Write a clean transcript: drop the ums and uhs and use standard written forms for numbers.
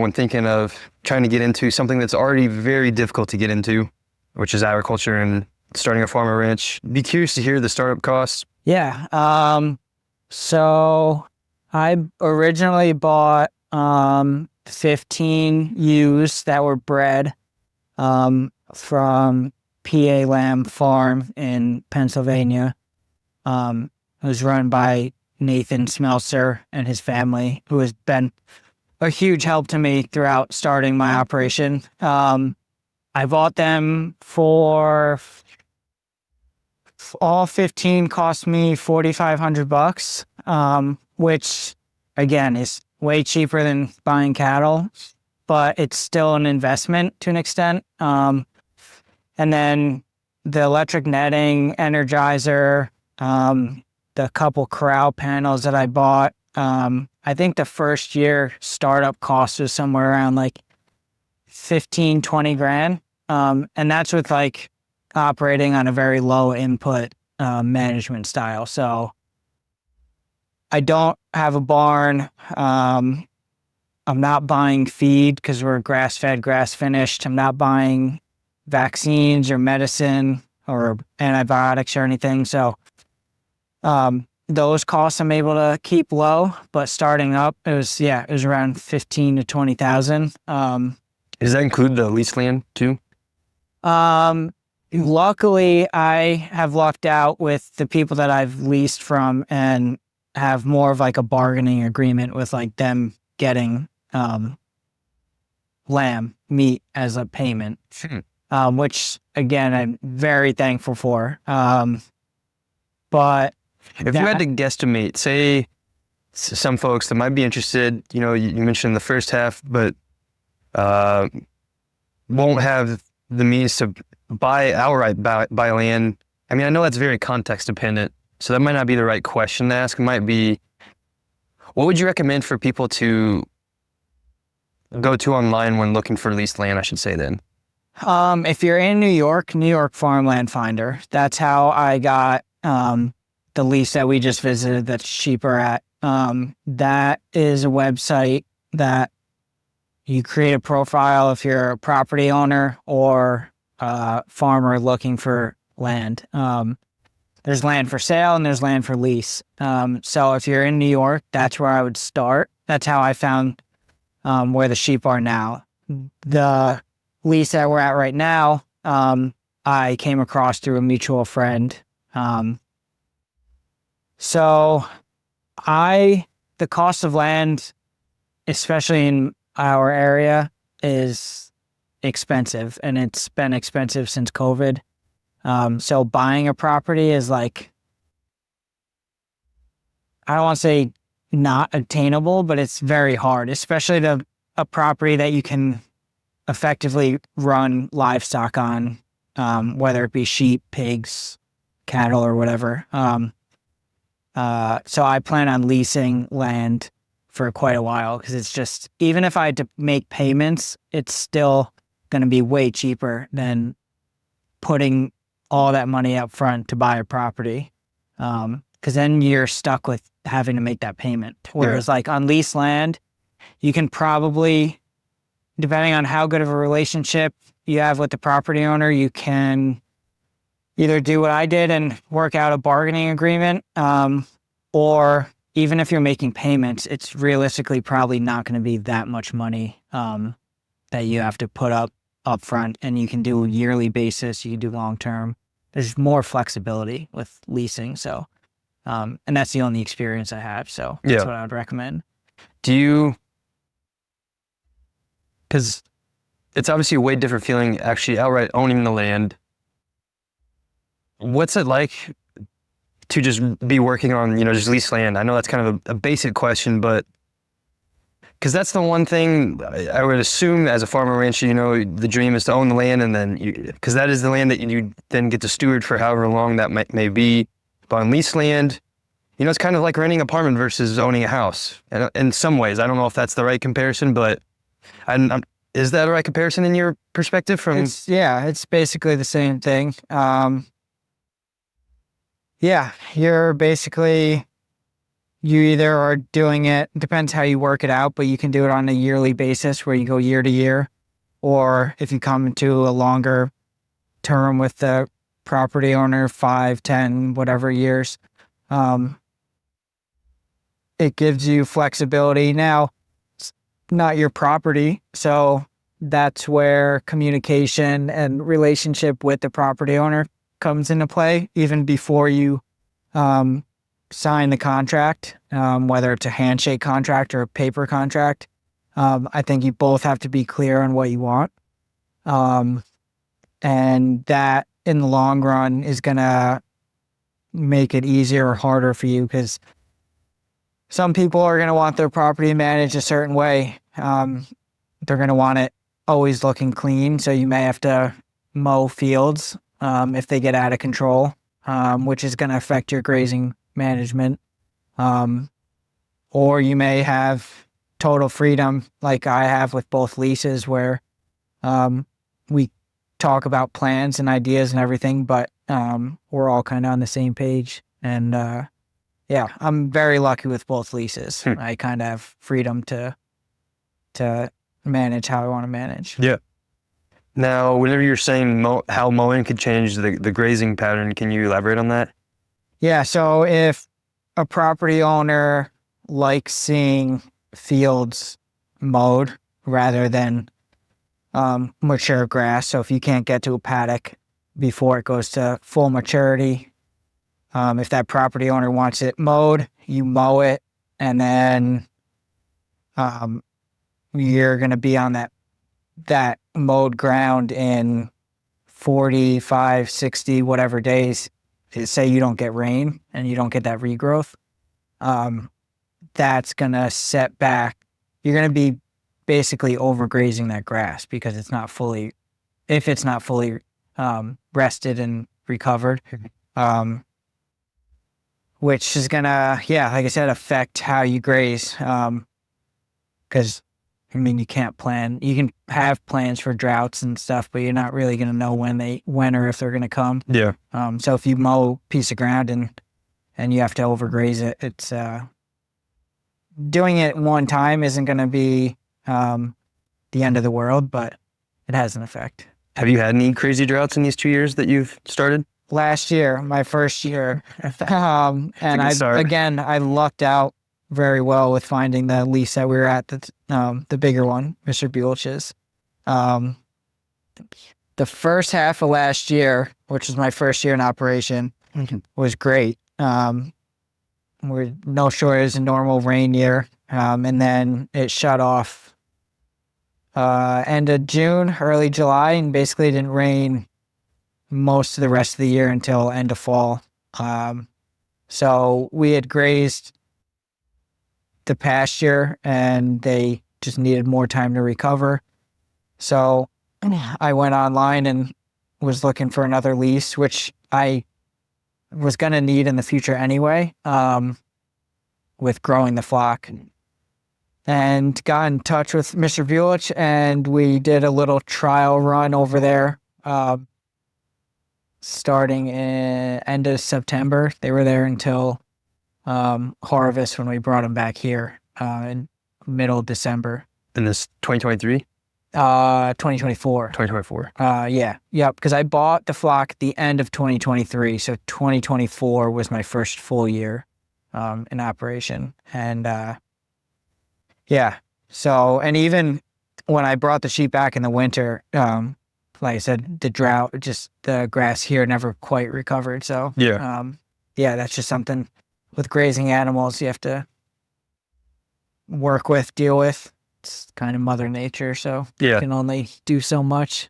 when thinking of trying to get into something that's already very difficult to get into, which is agriculture and starting a farm or ranch? Be curious to hear the startup costs. Yeah. So I originally bought 15 ewes that were bred from PA Lamb Farm in Pennsylvania. It was run by Nathan Smeltzer and his family, who has been a huge help to me throughout starting my operation. I bought them for all 15 cost me $4,500, which again is way cheaper than buying cattle, but it's still an investment to an extent. And then the electric netting, energizer, the couple corral panels that I bought, I think the first year startup cost was somewhere around like 15, 20 grand. And that's with like operating on a very low input management style. So I don't have a barn. I'm not buying feed because we're grass fed, grass finished. I'm not buying vaccines or medicine or antibiotics or anything. So those costs I'm able to keep low, but starting up, it was around 15 to 20,000. Does that include the leased land too? Luckily, I have lucked out with the people that I've leased from and have more of like a bargaining agreement with like them getting lamb meat as a payment, which again, I'm very thankful for. But if you had to guesstimate, say some folks that might be interested, you mentioned the first half, but won't have the means to buy outright buy land. I mean, I know that's very context dependent, so that might not be the right question to ask. It might be, what would you recommend for people to go to online when looking for leased land, I should say then? If you're in New York Farmland Finder, that's how I got the lease that we just visited that sheep are at. That is a website that you create a profile if you're a property owner or a farmer looking for land. There's land for sale and there's land for lease. So if you're in New York, that's where I would start. That's how I found where the sheep are now. The lease that we're at right now, I came across through a mutual friend. So the cost of land, especially in our area, is expensive, and it's been expensive since COVID. So buying a property is like, I don't want to say not attainable, but it's very hard, especially a property that you can effectively run livestock on, whether it be sheep, pigs, cattle, or whatever. So I plan on leasing land for quite a while because it's just, even if I had to make payments, it's still going to be way cheaper than putting all that money up front to buy a property. Because then you're stuck with having to make that payment. Whereas like on leased land, you can probably, depending on how good of a relationship you have with the property owner, you can either do what I did and work out a bargaining agreement, or even if you're making payments, it's realistically probably not going to be that much money that you have to put up front, and you can do a yearly basis, you can do long term. There's more flexibility with leasing, so and that's the only experience I have, so that's what I would recommend. Because it's obviously a way different feeling actually outright owning the land. What's it like to just be working on, just leased land? I know that's kind of a basic question, but because that's the one thing I would assume as a farmer rancher, the dream is to own the land, and then because that is the land that you then get to steward for however long that may be. But on leased land, it's kind of like renting an apartment versus owning a house. And in some ways, I don't know if that's the right comparison, but is that a right comparison in your perspective? It's basically the same thing. You're basically you either are doing it, depends how you work it out, but you can do it on a yearly basis where you go year to year. Or if you come into a longer term with the property owner, 5, 10, whatever years, it gives you flexibility. Now, it's not your property, so that's where communication and relationship with the property owner comes into play, even before you sign the contract, whether it's a handshake contract or a paper contract. I think you both have to be clear on what you want. And that in the long run is going to make it easier or harder for you, because some people are going to want their property managed a certain way. They're going to want it always looking clean. So you may have to mow fields if they get out of control, which is going to affect your grazing management. Or you may have total freedom like I have with both leases, where we talk about plans and ideas and everything, but we're all kind of on the same page. And yeah, I'm very lucky with both leases. I kind of have freedom to manage how I want to manage. Yeah. Now, whenever you're saying how mowing could change the grazing pattern, can you elaborate on that? Yeah, so if a property owner likes seeing fields mowed rather than mature grass, so if you can't get to a paddock before it goes to full maturity, if that property owner wants it mowed, you mow it, and then you're going to be on that mowed ground in 45, 60, whatever days. Say you don't get rain and you don't get that regrowth, that's going to set back. You're going to be basically overgrazing that grass because it's not fully rested and recovered, which is going to, like I said, affect how you graze. Because I mean, you can't plan. You can have plans for droughts and stuff, but you're not really going to know when or if they're going to come. Yeah. So if you mow a piece of ground and you have to overgraze it, it's doing it one time isn't going to be the end of the world, but it has an effect. Have you had any crazy droughts in these 2 years that you've started? Last year, my first year, and I lucked out very well with finding the lease that we were at, the bigger one, Mr. Buell's. The first half of last year, which was my first year in operation, was great. We're no short as a normal rain year, and then it shut off end of June, early July, and basically didn't rain most of the rest of the year until end of fall. So we had grazed the pasture and they just needed more time to recover. So I went online and was looking for another lease, which I was going to need in the future anyway, with growing the flock, and got in touch with Mr. Buell's, and we did a little trial run over there, starting in end of September. They were there until harvest when we brought them back here in middle of December. In this 2023? 2024. 2024. Yep. Because I bought the flock at the end of 2023, so 2024 was my first full year in operation, and So, and even when I brought the sheep back in the winter, like I said, the drought, just the grass here never quite recovered. So that's just something with grazing animals you have to work with, deal with. It's kind of Mother Nature, so you can only do so much.